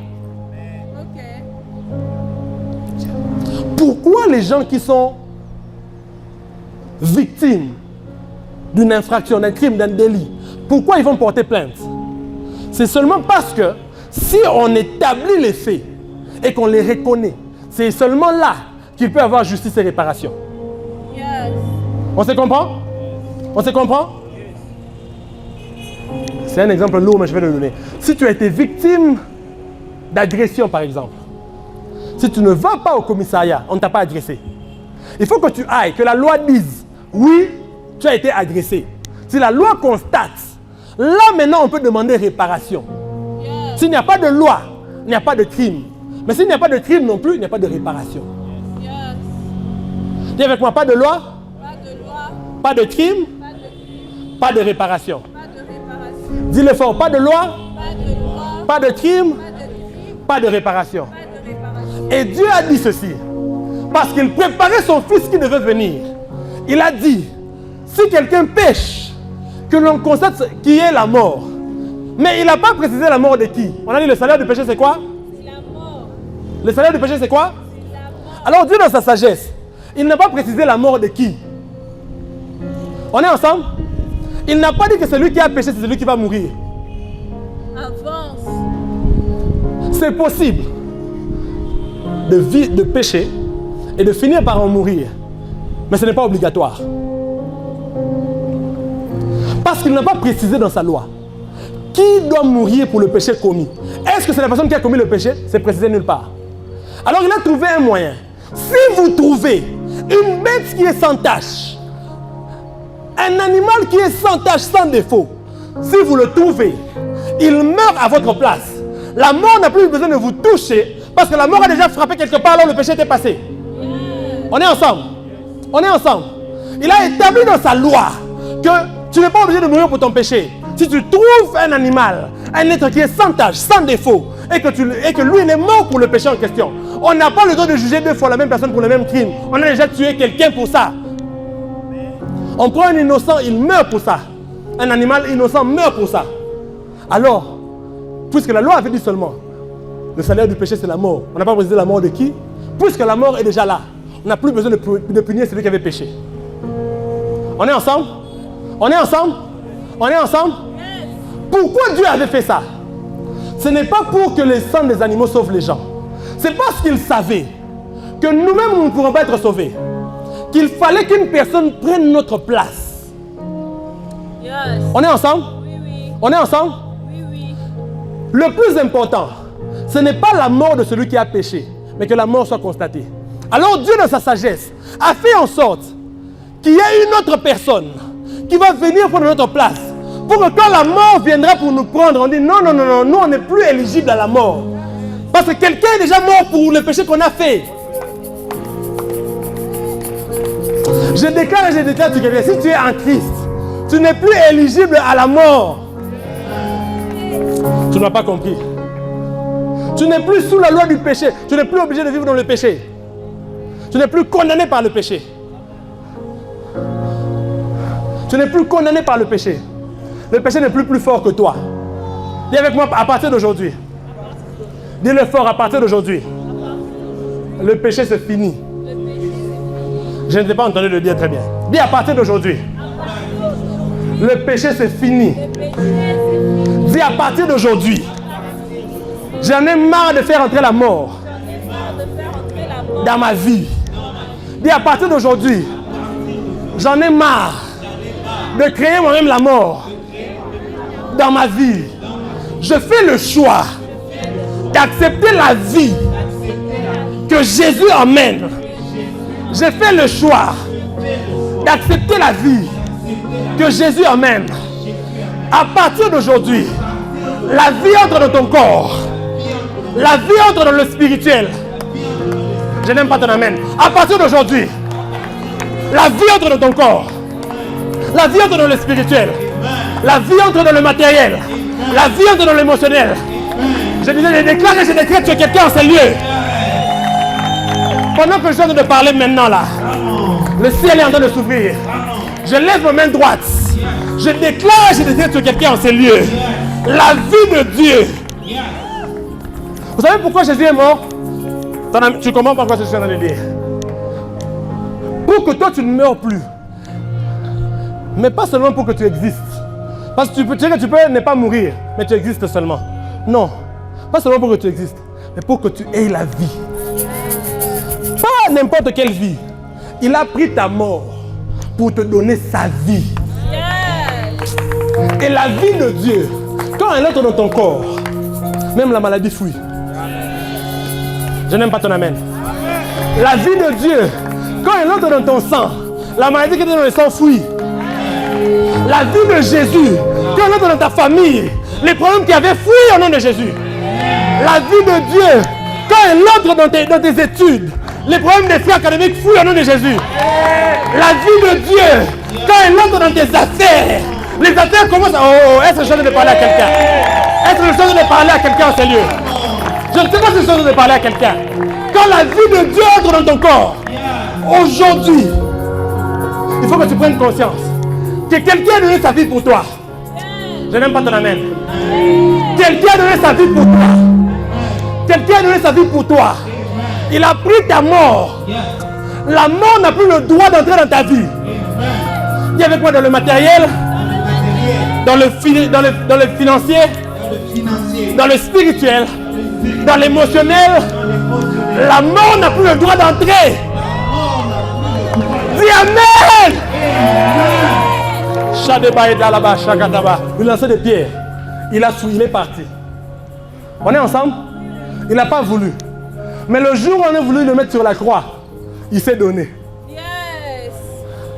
Pourquoi les gens qui sont victimes d'une infraction, d'un crime, d'un délit, pourquoi ils vont porter plainte? C'est seulement parce que si on établit les faits et qu'on les reconnaît, c'est seulement là qu'il peut y avoir justice et réparation. Yes. On se comprend? On se comprend? C'est un exemple lourd, mais je vais le donner. Si tu as été victime d'agression, par exemple, si tu ne vas pas au commissariat, on ne t'a pas agressé. Il faut que tu ailles, que la loi dise, oui, tu as été agressé. Si la loi constate, là maintenant on peut demander réparation. Yes. S'il n'y a pas de loi, il n'y a pas de crime. Mais s'il n'y a pas de crime non plus, il n'y a pas de réparation. Yes. Dis avec moi, pas de loi, Pas de loi, pas de crime, pas de crime, pas de réparation. pas de réparation. Dis-le fort, pas de loi, Pas de loi, pas de crime, pas de crime, pas de réparation. pas de réparation. Et Dieu a dit ceci, parce qu'il préparait son fils qui devait venir. Il a dit, si quelqu'un pêche, que l'on constate qui est la mort. Mais il n'a pas précisé la mort de qui. On a dit le salaire du péché c'est quoi? C'est la mort. Le salaire du péché c'est quoi? C'est la mort. Alors Dieu dans sa sagesse, il n'a pas précisé la mort de qui. On est ensemble? Il n'a pas dit que celui qui a péché c'est celui qui va mourir. Avance. C'est possible de pécher et de finir par en mourir. Mais ce n'est pas obligatoire. Parce qu'il n'a pas précisé dans sa loi qui doit mourir pour le péché commis. Est-ce que c'est la personne qui a commis le péché? C'est précisé nulle part. Alors il a trouvé un moyen. Si vous trouvez une bête qui est sans tache, un animal qui est sans tache, sans défaut, si vous le trouvez, il meurt à votre place. La mort n'a plus besoin de vous toucher parce que la mort a déjà frappé quelque part alors le péché était passé. On est ensemble. On est ensemble. Il a établi dans sa loi que tu n'es pas obligé de mourir pour ton péché. Si tu trouves un animal, un être qui est sans tache, sans défaut, et que lui il est mort pour le péché en question, on n'a pas le droit de juger deux fois la même personne pour le même crime. On a déjà tué quelqu'un pour ça. On prend un innocent, il meurt pour ça. Un animal innocent meurt pour ça. Alors, puisque la loi avait dit seulement, le salaire du péché c'est la mort. On n'a pas précisé la mort de qui? Puisque la mort est déjà là, on n'a plus besoin de punir celui qui avait péché. On est ensemble? On est ensemble? On est ensemble? Pourquoi Dieu avait fait ça? Ce n'est pas pour que les sangs des animaux sauvent les gens. C'est parce qu'il savait que nous-mêmes nous ne pourrons pas être sauvés. Qu'il fallait qu'une personne prenne notre place. Yes. On est ensemble? Oui, oui. On est ensemble? Oui, oui. Le plus important, ce n'est pas la mort de celui qui a péché, mais que la mort soit constatée. Alors Dieu, dans sa sagesse, a fait en sorte qu'il y ait une autre personne qui va venir prendre notre place. Pour que quand la mort viendra pour nous prendre, on dit non, non, non, non, nous on n'est plus éligible à la mort. Parce que quelqu'un est déjà mort pour le péché qu'on a fait. Je déclare et je déclare tu quelqu'un, si tu es en Christ, tu n'es plus éligible à la mort. Tu n'as pas compris. Tu n'es plus sous la loi du péché. Tu n'es plus obligé de vivre dans le péché. Tu n'es plus condamné par le péché. Tu n'es plus condamné par le péché. Le péché n'est plus fort que toi. Dis avec moi, à partir d'aujourd'hui. Dis-le fort, à partir d'aujourd'hui. Le péché c'est fini. Je ne t'ai pas entendu le dire très bien. Dis à partir d'aujourd'hui. Le péché c'est fini. Dis à partir d'aujourd'hui. J'en ai marre de faire entrer la mort dans ma vie. Dis à partir d'aujourd'hui. J'en ai marre de créer moi-même la mort dans ma vie. Je fais le choix d'accepter la vie que Jésus emmène. J'ai fait le choix d'accepter la vie que Jésus emmène. À partir d'aujourd'hui, La vie entre dans ton corps. La vie entre dans le spirituel. Je n'aime pas ton amen. À partir d'aujourd'hui, la vie entre dans ton corps. La vie entre dans le spirituel. La vie entre dans le matériel. La vie entre dans l'émotionnel. Je disais, je déclare et je décrète sur quelqu'un en ces lieux. Pendant que je suis en train de parler maintenant là, le ciel est en train de s'ouvrir. Je lève ma main droite. Je déclare et je décrète sur quelqu'un en ces lieux. La vie de Dieu. Vous savez pourquoi Jésus est mort? Tu comprends pas quoi je suis en train de dire? Pour que toi tu ne meurs plus. Mais pas seulement pour que tu existes. Parce que tu peux ne pas mourir, mais tu existes seulement. Non. Pas seulement pour que tu existes, mais pour que tu aies la vie. Pas n'importe quelle vie. Il a pris ta mort pour te donner sa vie. Yes. Et la vie de Dieu, quand elle entre dans ton corps, même la maladie fuit. Je n'aime pas ton amen. La vie de Dieu, quand elle entre dans ton sang, la maladie qui était dans le sang fuit. La vie de Jésus, quand elle entre dans ta famille, les problèmes qui avaient fui au nom de Jésus. La vie de Dieu, quand elle entre dans tes études, les problèmes des frères académiques fuient au nom de Jésus. La vie de Dieu, quand elle entre dans tes affaires, les affaires commencent à... Oh, est-ce que je suis en train de parler à quelqu'un? Est-ce que je suis en train de parler à quelqu'un en ces lieux? Je ne sais pas si je suis en train de parler à quelqu'un. Quand la vie de Dieu entre dans ton corps, aujourd'hui, il faut que tu prennes conscience que quelqu'un a donné sa vie pour toi. Je n'aime pas ton amen. Quelqu'un a donné sa vie pour toi. Quelqu'un a donné sa vie pour toi. Il a pris ta mort. La mort n'a plus le droit d'entrer dans ta vie. Il y avait quoi dans le matériel, dans le financier, dans le spirituel, dans l'émotionnel. La mort n'a plus le droit d'entrer. Dis Amen. Il lançait des pierres. Il a fui, il est parti. On est ensemble? Il n'a pas voulu. Mais le jour où on a voulu le mettre sur la croix, il s'est donné. Yes.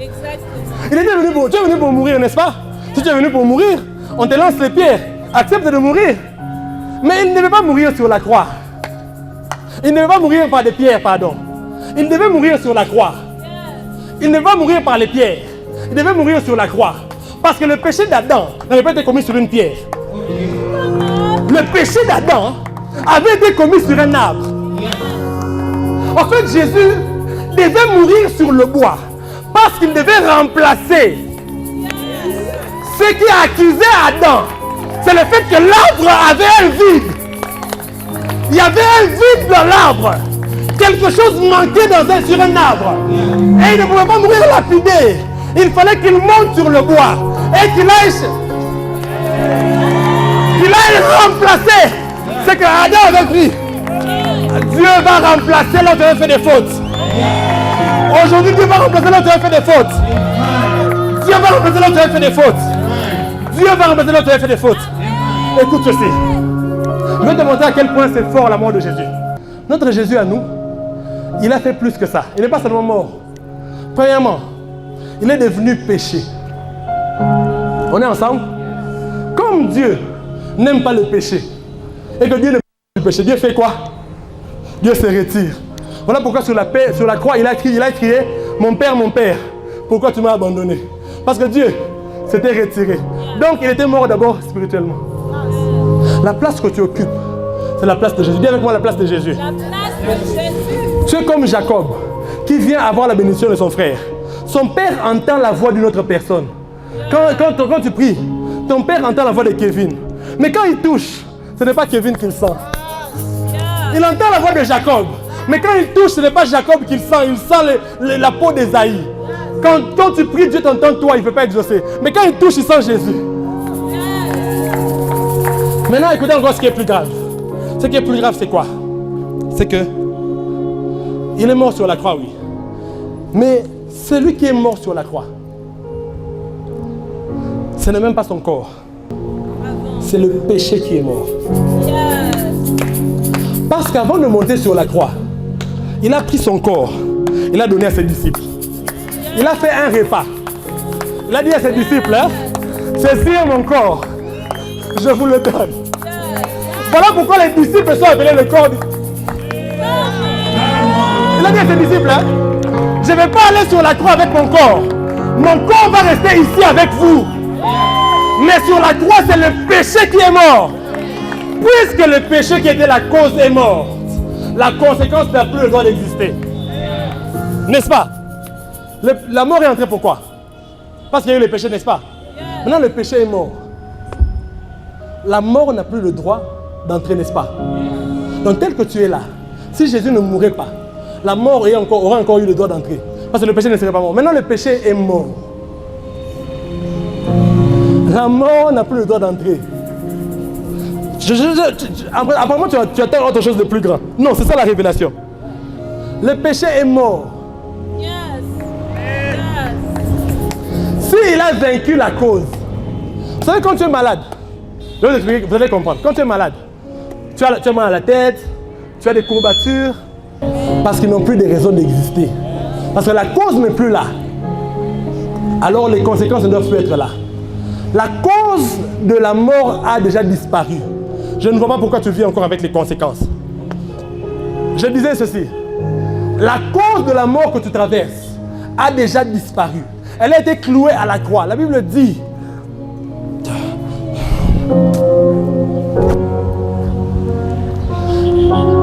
Exactement. Il était venu pour... Tu es venu pour mourir, n'est-ce pas? Si tu es venu pour mourir, on te lance les pierres. Accepte de mourir. Mais il ne devait pas mourir sur la croix. Il ne devait pas mourir par des pierres, pardon. Il devait mourir sur la croix. Il ne devait pas mourir par les pierres. Il devait mourir sur la croix. Parce que le péché d'Adam n'avait pas été commis sur une pierre. Le péché d'Adam avait été commis sur un arbre. En fait, Jésus devait mourir sur le bois. Parce qu'il devait remplacer ce qui a accusé Adam. C'est le fait que l'arbre avait un vide. Il y avait un vide dans l'arbre. Quelque chose manquait sur un arbre. Et il ne pouvait pas mourir lapidé. Il fallait qu'il monte sur le bois. Et qu'il aille remplacer ce que Adam avait pris. Dieu va remplacer l'autre qui avait fait des fautes. Aujourd'hui, Dieu va remplacer l'autre qui avait fait des fautes. Dieu va remplacer l'autre qui avait fait des fautes. Dieu va remplacer l'autre qui avait fait des fautes. Écoute ceci. Je vais te montrer à quel point c'est fort l'amour de Jésus. Notre Jésus à nous, il a fait plus que ça. Il n'est pas seulement mort. Premièrement, il est devenu péché. On est ensemble? Comme Dieu n'aime pas le péché, et que Dieu n'aime pas le péché, Dieu fait quoi? Dieu se retire. Voilà pourquoi sur la croix, il a crié, mon Père, pourquoi tu m'as abandonné? Parce que Dieu s'était retiré. Donc il était mort d'abord spirituellement. La place que tu occupes, c'est la place de Jésus. Dis avec moi la place de Jésus. La place de Jésus. Tu es comme Jacob, qui vient avoir la bénédiction de son frère. Son père entend la voix d'une autre personne. Quand tu pries, ton père entend la voix de Kevin. Mais quand il touche, ce n'est pas Kevin qu'il sent. Il entend la voix de Jacob. Mais quand il touche, ce n'est pas Jacob qu'il sent. Il sent la peau d'Ésaïe. Quand tu pries, Dieu t'entend toi, il ne peut pas exaucer. Mais quand il touche, il sent Jésus. Maintenant, écoutez encore ce qui est plus grave. Ce qui est plus grave, c'est quoi? C'est que il est mort sur la croix, oui. Mais celui qui est mort sur la croix, ce n'est même pas son corps. C'est le péché qui est mort. Parce qu'avant de monter sur la croix, il a pris son corps, il a donné à ses disciples. Il a fait un repas. Il a dit à ses disciples, hein, c'est sur mon corps. Je vous le donne. Yes. Voilà pourquoi les disciples sont appelés le corps. Il a dit à ses disciples, hein, je ne vais pas aller sur la croix avec mon corps. Mon corps va rester ici avec vous. Mais sur la croix, c'est le péché qui est mort. Puisque le péché qui était la cause est mort, la conséquence n'a plus le droit d'exister. N'est-ce pas? La mort est entrée pourquoi? Parce qu'il y a eu le péché, n'est-ce pas? Maintenant, le péché est mort. La mort n'a plus le droit d'entrer, n'est-ce pas? Donc, tel que tu es là, si Jésus ne mourait pas, la mort aurait encore eu le droit d'entrer. Parce que le péché ne serait pas mort. Maintenant, le péché est mort. La mort n'a plus le droit d'entrer. Apparemment, tu attends autre chose de plus grand. Non, c'est ça la révélation. Le péché est mort. Yes. S'il a vaincu la cause. Vous savez, quand tu es malade, je vais vous expliquer, vous allez comprendre. Quand tu es malade, tu as mal à la tête, tu as des courbatures, parce qu'ils n'ont plus de raison d'exister. Parce que la cause n'est plus là. Alors les conséquences ne doivent plus être là. La cause de la mort a déjà disparu. Je ne vois pas pourquoi tu vis encore avec les conséquences. Je disais ceci. La cause de la mort que tu traverses a déjà disparu. Elle a été clouée à la croix. La Bible dit.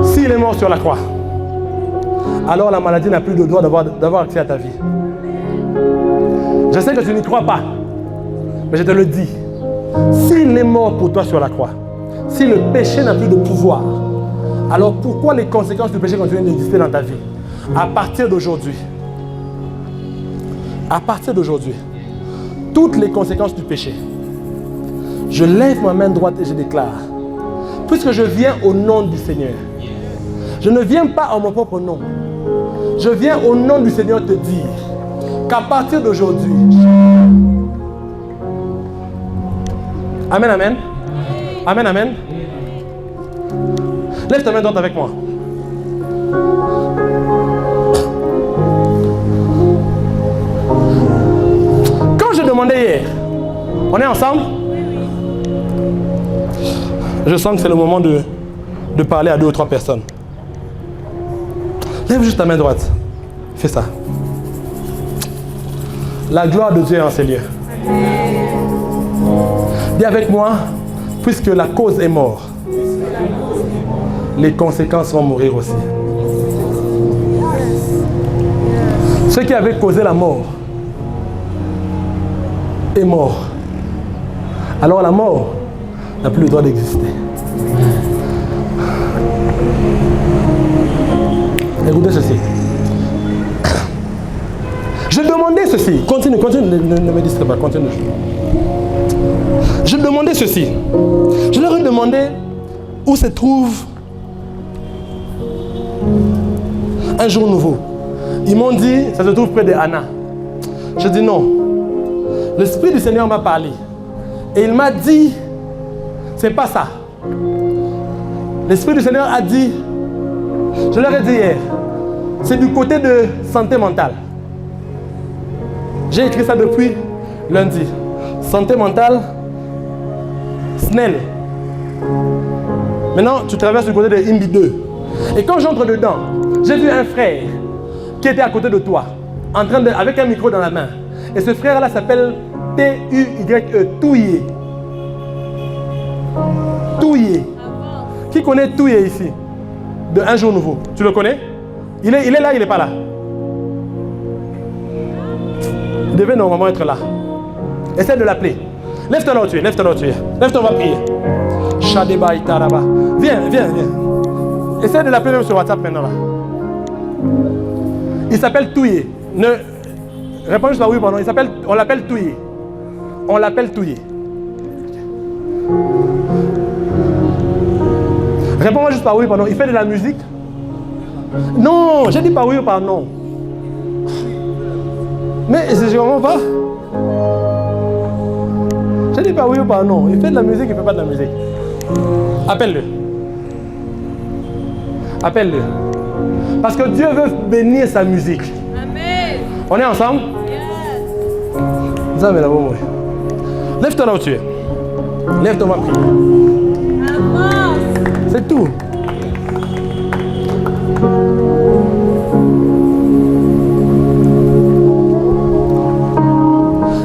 S'il est mort sur la croix, alors la maladie n'a plus le droit d'avoir accès à ta vie. Je sais que tu n'y crois pas, mais je te le dis. S'il est mort pour toi sur la croix, si le péché n'a plus de pouvoir, alors pourquoi les conséquences du péché continuent d'exister dans ta vie? À partir d'aujourd'hui, toutes les conséquences du péché, je lève ma main droite et je déclare, puisque je viens au nom du Seigneur, je ne viens pas en mon propre nom, je viens au nom du Seigneur te dire qu'à partir d'aujourd'hui, Amen, amen. Amen, amen. Lève ta main droite avec moi. Quand je demandais hier, on est ensemble? Je sens que c'est le moment de parler à 2 ou 3 personnes. Lève juste ta main droite. Fais ça. La gloire de Dieu est en ces lieux. Dis avec moi, puisque la cause est morte, les conséquences vont mourir aussi. Ce qui avait causé la mort est mort. Alors la mort n'a plus le droit d'exister. Écoutez ceci. Je demandais ceci. Continue, ne me distrais pas, continue. Je demandais ceci. Je leur ai demandé où se trouve un jour nouveau. Ils m'ont dit, ça se trouve près de Anna. Je dis non. L'Esprit du Seigneur m'a parlé. Et il m'a dit, c'est pas ça. L'Esprit du Seigneur a dit, je leur ai dit hier, c'est du côté de santé mentale. J'ai écrit ça depuis lundi. Santé mentale, Snell. Maintenant, tu traverses du côté de Imbi 2. Et quand j'entre dedans, j'ai vu un frère qui était à côté de toi, avec un micro dans la main. Et ce frère-là s'appelle T-U-Y-E, Touye. Touye. Qui connaît Touye ici? De Un Jour Nouveau. Tu le connais? Il est là, il n'est pas là. Il devait normalement être là. Essaie de l'appeler. Lève-toi là où tu es, lève-toi là où tu es. Lève-toi, on va prier. Shadeba Itaraba. Viens. Essaie de l'appeler même sur WhatsApp maintenant là. Il s'appelle Touye. Réponds juste par oui, pardon. On l'appelle Touye. On l'appelle Touye. Réponds-moi juste par oui, pardon. Il fait de la musique? Non, j'ai dit par oui ou par non. Mais je comprends pas. J'ai dit par oui ou par non. Il fait de la musique, il ne fait pas de la musique. Appelle-le. Appelle-le. Parce que Dieu veut bénir sa musique. Amen. On est ensemble? Yes. Lève-toi là où tu es. Lève-toi, on va prier. Avance. C'est tout.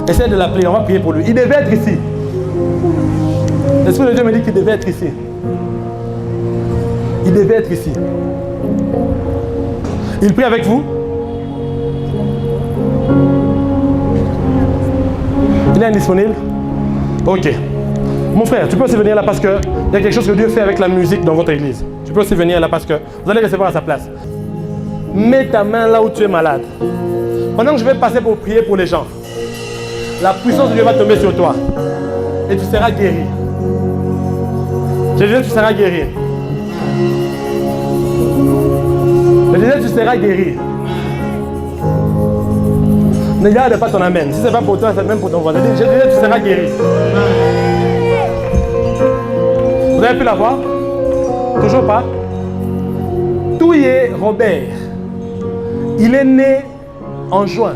Essaye de l'appeler, on va prier pour lui. Il devait être ici. L'Esprit de Dieu me dit qu'il devait être ici. Il devait être ici. Il prie avec vous? Il est indisponible? Ok. Mon frère, tu peux aussi venir là parce qu'il y a quelque chose que Dieu fait avec la musique dans votre église. Tu peux aussi venir là parce que vous allez recevoir à sa place. Mets ta main là où tu es malade. Pendant que je vais passer pour prier pour les gens, la puissance de Dieu va tomber sur toi. Et tu seras guéri. Je disais, tu seras guéri. Je disais, tu seras guéri. Ne garde pas ton amen. Si ce n'est pas pour toi, c'est même pour ton voisin. Je disais, tu seras guéri. Vous avez pu la voir? Toujours pas? Touye Robert, il est né en juin.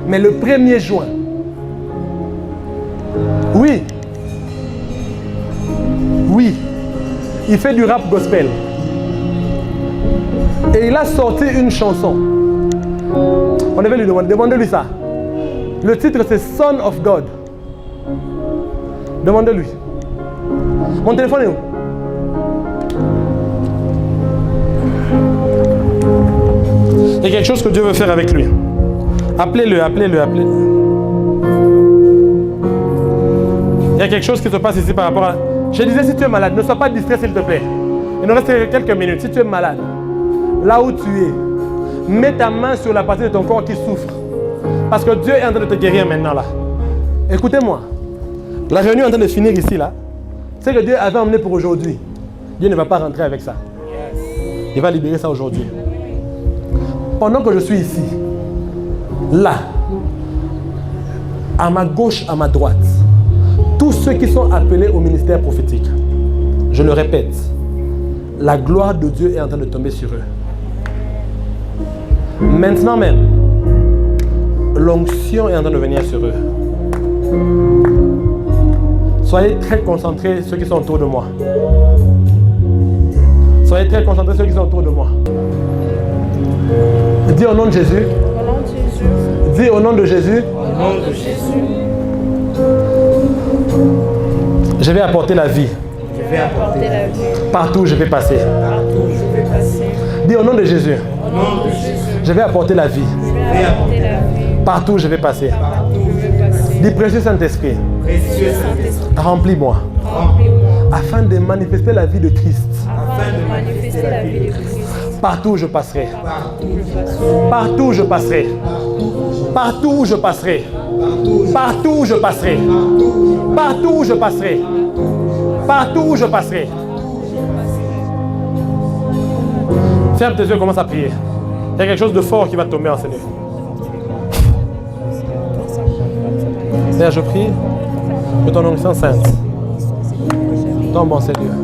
Mais le 1er juin, oui, il fait du rap gospel. Et il a sorti une chanson. On devait lui demander, demandez-lui ça. Le titre c'est Son of God. Demandez-lui. Mon téléphone est où? Il y a quelque chose que Dieu veut faire avec lui. Appelez-le, appelez-le, appelez-le. Il y a quelque chose qui se passe ici par rapport à... Je disais, si tu es malade, ne sois pas distrait s'il te plaît. Il nous reste quelques minutes. Si tu es malade, là où tu es, mets ta main sur la partie de ton corps qui souffre. Parce que Dieu est en train de te guérir maintenant là. Écoutez-moi. La réunion est en train de finir ici là. C'est que Dieu avait emmené pour aujourd'hui. Dieu ne va pas rentrer avec ça. Il va libérer ça aujourd'hui. Pendant que je suis ici, là, à ma gauche, à ma droite, tous ceux qui sont appelés au ministère prophétique, je le répète, la gloire de Dieu est en train de tomber sur eux. Maintenant même, l'onction est en train de venir sur eux. Soyez très concentrés, ceux qui sont autour de moi. Soyez très concentrés, ceux qui sont autour de moi. Dis au nom de Jésus. Au nom de Jésus. Dis au nom de Jésus. Au nom de Jésus. Je vais apporter la vie. Je vais apporter la vie. Partout où je vais passer. Partout où je vais passer. Dis au nom de Jésus. Au nom de Jésus. Je vais apporter la vie. Je vais apporter la vie. Partout où je vais passer. Partout où je vais passer. Dis précieux Saint-Esprit. Précieux Saint-Esprit. Remplis-moi. Remplis-moi. Afin de manifester la vie de Christ. Afin de manifester la vie de Christ. Partout où je passerai. Partout où je passerai. Partout où je passerai. Partout où je passerai. Partout où je passerai. Partout où je passerai. Ferme tes yeux, commence à prier. Il y a quelque chose de fort qui va tomber en Seigneur. Père, je prie que ton onction sainte tombe en Seigneur.